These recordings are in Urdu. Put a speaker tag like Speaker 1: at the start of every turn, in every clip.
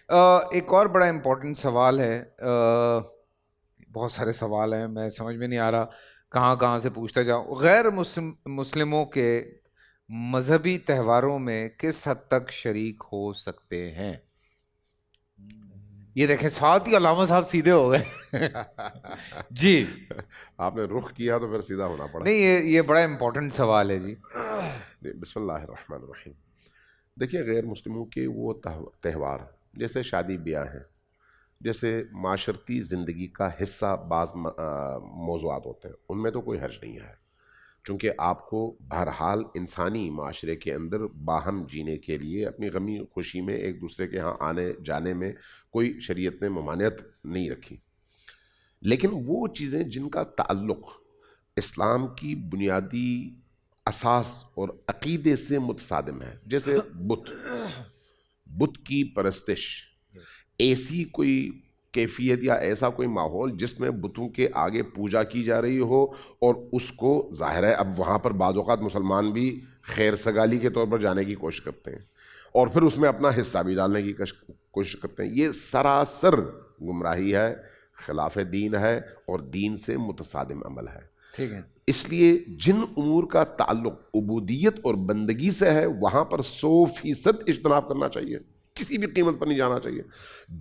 Speaker 1: ایک اور بڑا امپورٹنٹ سوال ہے، بہت سارے سوال ہیں، میں سمجھ میں نہیں آ رہا کہاں کہاں سے پوچھتا جاؤں. غیر مسلموں کے مذہبی تہواروں میں کس حد تک شریک ہو سکتے ہیں؟ یہ دیکھیں ساتھ ہی علامہ صاحب سیدھے ہو گئے. جی
Speaker 2: آپ نے رخ کیا تو پھر سیدھا ہونا پڑا.
Speaker 1: نہیں، یہ بڑا امپورٹنٹ سوال ہے جی.
Speaker 2: بسم اللہ الرحمن الرحیم. دیکھیے غیر مسلموں کے وہ تہوار جیسے شادی بیاہ ہیں، جیسے معاشرتی زندگی کا حصہ بعض موضوعات ہوتے ہیں، ان میں تو کوئی حرج نہیں ہے، چونکہ آپ کو بہرحال انسانی معاشرے کے اندر باہم جینے کے لیے اپنی غمی خوشی میں ایک دوسرے کے ہاں آنے جانے میں کوئی شریعت نے ممانعت نہیں رکھی. لیکن وہ چیزیں جن کا تعلق اسلام کی بنیادی اساس اور عقیدے سے متصادم ہے، جیسے بت کی پرستش، ایسی کوئی کیفیت یا ایسا کوئی ماحول جس میں بتوں کے آگے پوجا کی جا رہی ہو، اور اس کو ظاہر ہے اب وہاں پر بعض اوقات مسلمان بھی خیر سگالی کے طور پر جانے کی کوشش کرتے ہیں اور پھر اس میں اپنا حصہ بھی ڈالنے کی کوشش کرتے ہیں. یہ سراسر گمراہی ہے، خلاف دین ہے اور دین سے متصادم عمل ہے.
Speaker 1: ٹھیک ہے،
Speaker 2: اس لیے جن امور کا تعلق عبودیت اور بندگی سے ہے وہاں پر 100% اجتناب کرنا چاہیے، کسی بھی قیمت پر نہیں جانا چاہیے.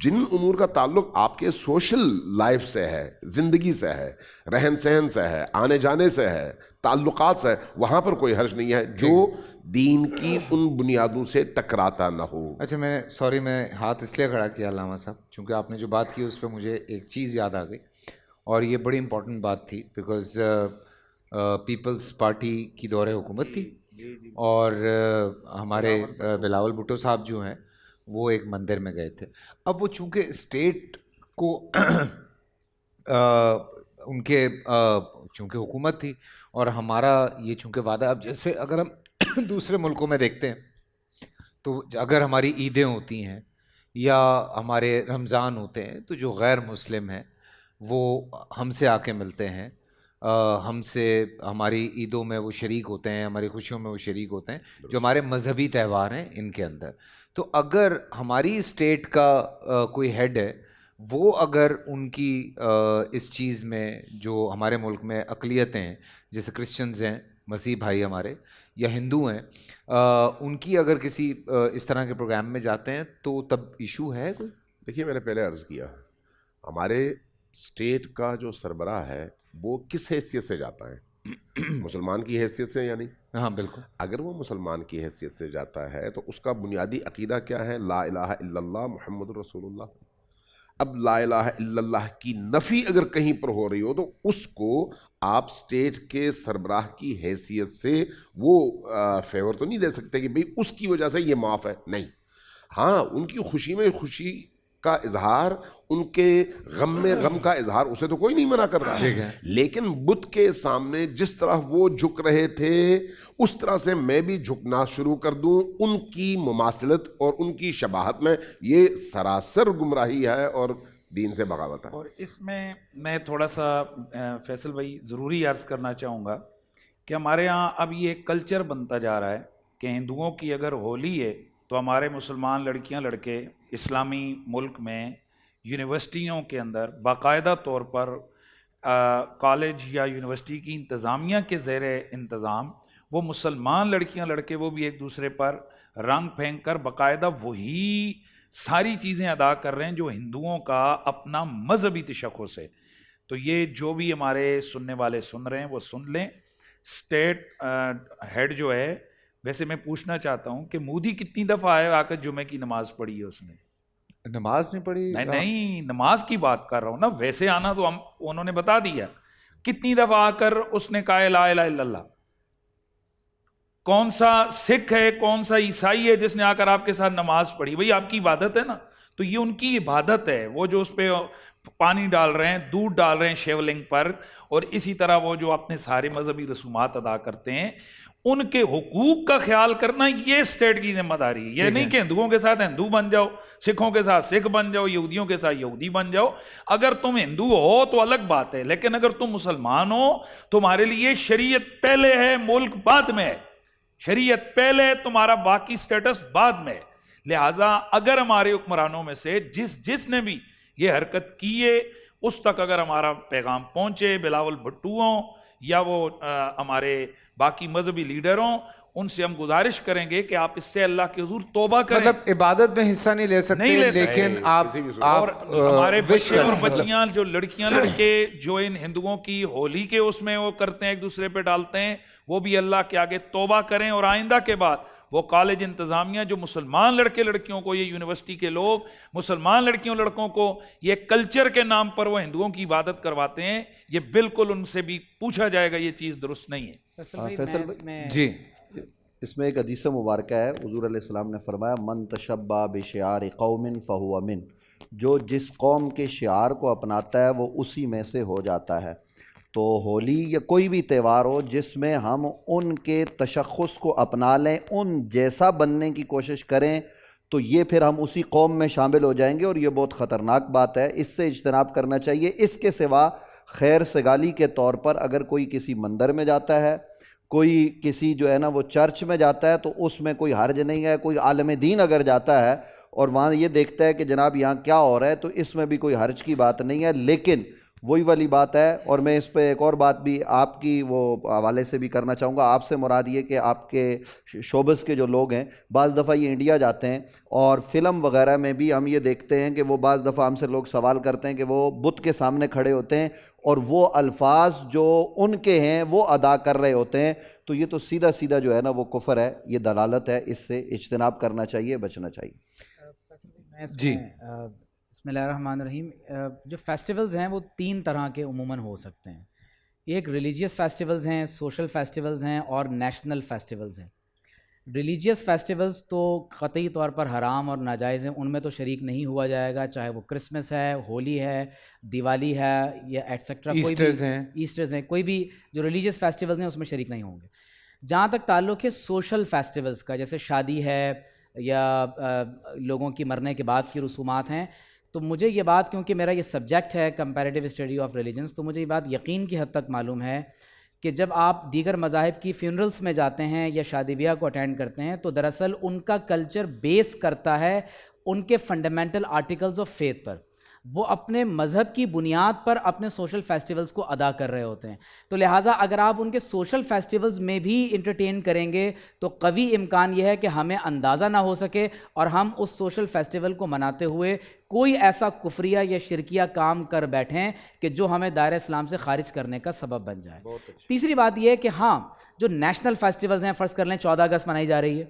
Speaker 2: جن امور کا تعلق آپ کے سوشل لائف سے ہے، زندگی سے ہے، رہن سہن سے ہے، آنے جانے سے ہے، تعلقات سے ہے، وہاں پر کوئی حرج نہیں ہے جو دین کی ان بنیادوں سے ٹکراتا نہ ہو.
Speaker 1: اچھا میں ہاتھ اس لیے کھڑا کیا علامہ صاحب چونکہ آپ نے جو بات کی اس پہ مجھے ایک چیز یاد آ گئی، اور یہ بڑی امپورٹنٹ بات تھی بیکاز پیپلز پارٹی کی دور حکومت تھی، اور ہمارے بلاول بھٹو صاحب جو ہیں وہ ایک مندر میں گئے تھے. اب وہ چونکہ اسٹیٹ کو ان کے چونکہ حکومت تھی اور ہمارا یہ چونکہ وعدہ، اب جیسے اگر ہم دوسرے ملکوں میں دیکھتے ہیں تو اگر ہماری عیدیں ہوتی ہیں یا ہمارے رمضان ہوتے ہیں تو جو غیر مسلم ہیں وہ ہم سے آ کے ملتے ہیں، ہم سے ہماری عیدوں میں وہ شریک ہوتے ہیں، ہماری خوشیوں میں وہ شریک ہوتے ہیں، جو ہمارے مذہبی تہوار ہیں ان کے اندر. تو اگر ہماری اسٹیٹ کا کوئی ہیڈ ہے، وہ اگر ان کی اس چیز میں جو ہمارے ملک میں اقلیتیں ہیں جیسے کرسچنز ہیں، مسیح بھائی ہمارے، یا ہندو ہیں، ان کی اگر کسی اس طرح کے پروگرام میں جاتے ہیں تو تب ایشو ہے کوئی؟
Speaker 2: دیکھیے میں نے پہلے عرض کیا، ہمارے اسٹیٹ کا جو سربراہ ہے وہ کس حیثیت سے جاتا ہے؟ مسلمان کی حیثیت سے. یعنی
Speaker 1: ہاں بالکل،
Speaker 2: اگر وہ مسلمان کی حیثیت سے جاتا ہے تو اس کا بنیادی عقیدہ کیا ہے؟ لا الہ الا اللہ محمد رسول اللہ. اب لا الہ الا اللہ کی نفی اگر کہیں پر ہو رہی ہو تو اس کو آپ اسٹیٹ کے سربراہ کی حیثیت سے وہ فیور تو نہیں دے سکتے کہ بھئی اس کی وجہ سے یہ معاف ہے. نہیں، ہاں ان کی خوشی میں خوشی کا اظہار، ان کے غم میں غم کا اظہار، اسے تو کوئی نہیں منع کر رہا ہے. لیکن بت کے سامنے جس طرح وہ جھک رہے تھے اس طرح سے میں بھی جھکنا شروع کر دوں ان کی مماثلت اور ان کی شباہت میں، یہ سراسر گمراہی ہے اور دین سے بغاوت ہے.
Speaker 3: اور اس میں تھوڑا سا فیصل بھائی ضروری عرض کرنا چاہوں گا کہ ہمارے یہاں اب یہ ایک کلچر بنتا جا رہا ہے کہ ہندوؤں کی اگر ہولی ہے تو ہمارے مسلمان لڑکیاں لڑکے اسلامی ملک میں یونیورسٹیوں کے اندر باقاعدہ طور پر کالج یا یونیورسٹی کی انتظامیہ کے زیر انتظام وہ مسلمان لڑکیاں لڑکے وہ بھی ایک دوسرے پر رنگ پھینک کر باقاعدہ وہی ساری چیزیں ادا کر رہے ہیں جو ہندوؤں کا اپنا مذہبی تشخص ہے. تو یہ جو بھی ہمارے سننے والے سن رہے ہیں وہ سن لیں. اسٹیٹ ہیڈ جو ہے، ویسے میں پوچھنا چاہتا ہوں کہ مودی کتنی دفعہ آئے آ کر جمعے کی نماز پڑھی ہے اس نے؟
Speaker 1: نماز نہیں پڑھی؟
Speaker 3: نہیں نماز کی بات کر رہا ہوں نا، ویسے آنا تو انہوں نے بتا دیا. کتنی دفعہ آ کر اس نے کہا لا الہ الا اللہ؟ کون سا سکھ ہے، کون سا عیسائی ہے جس نے آ کر آپ کے ساتھ نماز پڑھی؟ بھئی آپ کی عبادت ہے نا. تو یہ ان کی عبادت ہے، وہ جو اس پہ پانی ڈال رہے ہیں، دودھ ڈال رہے ہیں شیولنگ پر، اور اسی طرح وہ جو اپنے سارے مذہبی رسومات ادا کرتے ہیں، ان کے حقوق کا خیال کرنا یہ اسٹیٹ کی ذمہ داری ہے. یہ نہیں کہ ہندوؤں کے ساتھ ہندو بن جاؤ، سکھوں کے ساتھ سکھ بن جاؤ، یہودیوں کے ساتھ یہودی بن جاؤ. اگر تم ہندو ہو تو الگ بات ہے، لیکن اگر تم مسلمان ہو تمہارے لیے شریعت پہلے ہے، ملک بعد میں ہے. شریعت پہلے، تمہارا باقی سٹیٹس بعد میں. لہٰذا اگر ہمارے حکمرانوں میں سے جس نے بھی یہ حرکت کی ہے اس تک اگر ہمارا پیغام پہنچے، بلاول بھٹو ہوں یا وہ ہمارے باقی مذہبی لیڈر ہوں، ان سے ہم گزارش کریں گے کہ آپ اس سے اللہ کے حضور توبہ کریں.
Speaker 1: مطلب عبادت میں حصہ نہیں لے سکتے لیکن آپ
Speaker 3: اور ہمارے
Speaker 1: وش
Speaker 3: بچے اور
Speaker 1: کر
Speaker 3: بچیاں جو لڑکیاں لڑکے جو ان ہندوؤں کی ہولی کے اس میں وہ کرتے ہیں، ایک دوسرے پہ ڈالتے ہیں، وہ بھی اللہ کے آگے توبہ کریں. اور آئندہ کے بعد وہ کالج انتظامیہ جو مسلمان لڑکے لڑکیوں کو، یہ یونیورسٹی کے لوگ مسلمان لڑکیوں لڑکوں کو یہ کلچر کے نام پر وہ ہندوؤں کی عبادت کرواتے ہیں، یہ بالکل ان سے بھی پوچھا جائے گا، یہ چیز درست نہیں ہے.
Speaker 1: جی
Speaker 4: اس میں ایک حدیث مبارکہ ہے، حضور علیہ السلام نے فرمایا من تشبہ بشعار قوم فہو من، جو جس قوم کے شعار کو اپناتا ہے وہ اسی میں سے ہو جاتا ہے. تو ہولی یا کوئی بھی تہوار ہو جس میں ہم ان کے تشخص کو اپنا لیں، ان جیسا بننے کی کوشش کریں، تو یہ پھر ہم اسی قوم میں شامل ہو جائیں گے، اور یہ بہت خطرناک بات ہے. اس سے اجتناب کرنا چاہیے. اس کے سوا خیر سگالی کے طور پر اگر کوئی کسی مندر میں جاتا ہے، کوئی کسی جو ہے نا وہ چرچ میں جاتا ہے، تو اس میں کوئی حرج نہیں ہے. کوئی عالم دین اگر جاتا ہے اور وہاں یہ دیکھتا ہے کہ جناب یہاں کیا ہو رہا ہے، تو اس میں بھی کوئی حرج کی بات نہیں ہے. لیکن وہی والی بات ہے، اور میں اس پہ ایک اور بات بھی آپ کی وہ حوالے سے بھی کرنا چاہوں گا. آپ سے مراد یہ کہ آپ کے شعبز کے جو لوگ ہیں، بعض دفعہ یہ انڈیا جاتے ہیں اور فلم وغیرہ میں بھی ہم یہ دیکھتے ہیں کہ وہ بعض دفعہ ہم سے لوگ سوال کرتے ہیں کہ وہ بت کے سامنے کھڑے ہوتے ہیں اور وہ الفاظ جو ان کے ہیں وہ ادا کر رہے ہوتے ہیں. تو یہ تو سیدھا سیدھا جو ہے نا وہ کفر ہے، یہ دلالت ہے. اس سے اجتناب کرنا چاہیے، بچنا چاہیے.
Speaker 1: جی
Speaker 5: بسم اللہ الرحمن الرحیم. جو فیسٹیولز ہیں وہ 3 طرح کے عموماً ہو سکتے ہیں. ایک ریلیجیس فیسٹیولز ہیں، سوشل فیسٹیولز ہیں، اور نیشنل فیسٹیولز ہیں. ریلیجیس فیسٹیولز تو قطعی طور پر حرام اور ناجائز ہیں، ان میں تو شریک نہیں ہوا جائے گا، چاہے وہ کرسمس ہے، ہولی ہے، دیوالی ہے یا ایٹسیکٹرا، ایسٹرز ہیں، کوئی بھی جو ریلیجیس فیسٹیولز ہیں اس میں شریک نہیں ہوں گے. جہاں تک تعلق ہے سوشل فیسٹیولز کا، جیسے شادی ہے یا لوگوں کی مرنے کے بعد کی رسومات ہیں، تو مجھے یہ بات، کیونکہ میرا یہ سبجیکٹ ہے کمپیریٹیو اسٹڈی آف ریلیجنس، تو مجھے یہ بات یقین کی حد تک معلوم ہے کہ جب آپ دیگر مذاہب کی فیونرلس میں جاتے ہیں یا شادی بیاہ کو اٹینڈ کرتے ہیں، تو دراصل ان کا کلچر بیس کرتا ہے ان کے فنڈامنٹل آرٹیکلز آف فیتھ پر. وہ اپنے مذہب کی بنیاد پر اپنے سوشل فیسٹیولز کو ادا کر رہے ہوتے ہیں. تو لہٰذا اگر آپ ان کے سوشل فیسٹیولز میں بھی انٹرٹین کریں گے تو قوی امکان یہ ہے کہ ہمیں اندازہ نہ ہو سکے اور ہم اس سوشل فیسٹیول کو مناتے ہوئے کوئی ایسا کفریہ یا شرکیہ کام کر بیٹھیں کہ جو ہمیں دائرہ اسلام سے خارج کرنے کا سبب بن جائے. تیسری بات یہ ہے کہ ہاں جو نیشنل فیسٹیولز ہیں، فرض کر لیں 14 اگست منائی جا رہی ہے،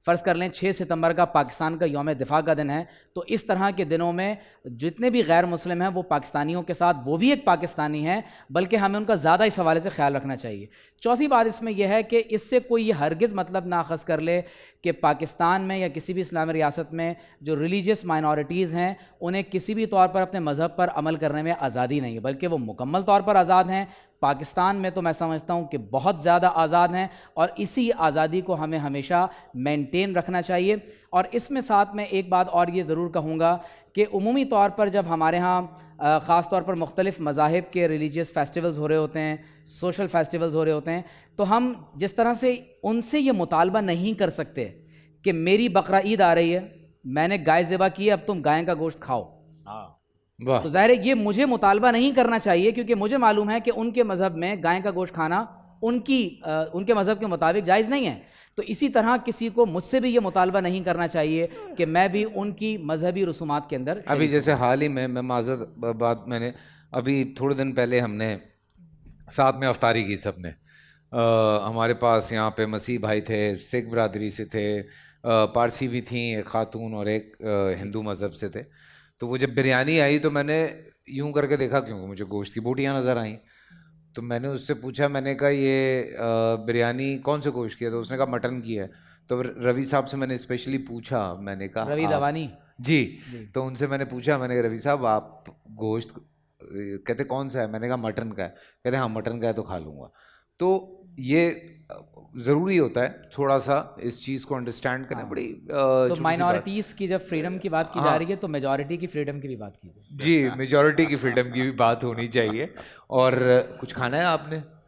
Speaker 5: فرض کر لیں 6 ستمبر کا پاکستان کا یوم دفاع کا دن ہے، تو اس طرح کے دنوں میں جتنے بھی غیر مسلم ہیں وہ پاکستانیوں کے ساتھ، وہ بھی ایک پاکستانی ہیں، بلکہ ہمیں ان کا زیادہ اس حوالے سے خیال رکھنا چاہیے. چوتھی بات اس میں یہ ہے کہ اس سے کوئی یہ ہرگز مطلب نہ اخذ کر لے کہ پاکستان میں یا کسی بھی اسلامی ریاست میں جو ریلیجیس مائنورٹیز ہیں انہیں کسی بھی طور پر اپنے مذہب پر عمل کرنے میں آزادی نہیں ہے، بلکہ وہ مکمل طور پر آزاد ہیں. پاکستان میں تو میں سمجھتا ہوں کہ بہت زیادہ آزاد ہیں، اور اسی آزادی کو ہمیں ہمیشہ مینٹین رکھنا چاہیے. اور اس میں ساتھ میں ایک بات اور یہ ضرور کہوں گا کہ عمومی طور پر جب ہمارے ہاں خاص طور پر مختلف مذاہب کے ریلیجیس فیسٹیولز ہو رہے ہوتے ہیں، سوشل فیسٹیولز ہو رہے ہوتے ہیں، تو ہم جس طرح سے ان سے یہ مطالبہ نہیں کر سکتے کہ میری بقرہ عید آ رہی ہے، میں نے گائے ذبح کی ہے، اب تم گائے کا گوشت کھاؤ. تو ظاہر ہے یہ مجھے مطالبہ نہیں کرنا چاہیے، کیونکہ مجھے معلوم ہے کہ ان کے مذہب میں گائے کا گوشت کھانا ان کے مذہب کے مطابق جائز نہیں ہے. تو اسی طرح کسی کو مجھ سے بھی یہ مطالبہ نہیں کرنا چاہیے کہ میں بھی ان کی مذہبی رسومات کے اندر.
Speaker 1: ابھی جیسے حال ہی میں معذرت بات، میں نے ابھی تھوڑے دن پہلے ہم نے ساتھ میں افطاری کی سب نے. ہمارے پاس یہاں پہ مسیح بھائی تھے، سکھ برادری سے تھے، پارسی بھی تھیں، ایک خاتون اور ایک ہندو مذہب سے تھے. تو وہ جب بریانی آئی تو میں نے یوں کر کے دیکھا، کیونکہ مجھے گوشت کی بوٹیاں نظر آئیں. تو میں نے اس سے پوچھا، میں نے کہا یہ بریانی کون سے گوشت کی ہے؟ تو اس نے کہا مٹن کی ہے. تو روی صاحب سے میں نے اسپیشلی پوچھا، میں نے کہا
Speaker 5: روی دوانی
Speaker 1: جی. تو ان سے میں نے پوچھا، میں نے کہا روی صاحب آپ گوشت، کہتے کون سا ہے؟ میں نے کہا مٹن کا ہے. کہتے ہاں مٹن کا ہے تو کھا لوں گا. تو یہ ضروری ہوتا ہے تھوڑا سا اس چیز کو انڈرسٹینڈ کرنا. بڑی
Speaker 5: تو مائنورٹیز کی جب فریڈم کی بات کی جا رہی ہے تو میجورٹی کی فریڈم کی بھی بات کی جائے.
Speaker 1: جی، میجورٹی کی فریڈم کی بھی بات ہونی چاہیے. اور کچھ کھانا ہے آپ نے؟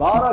Speaker 6: 12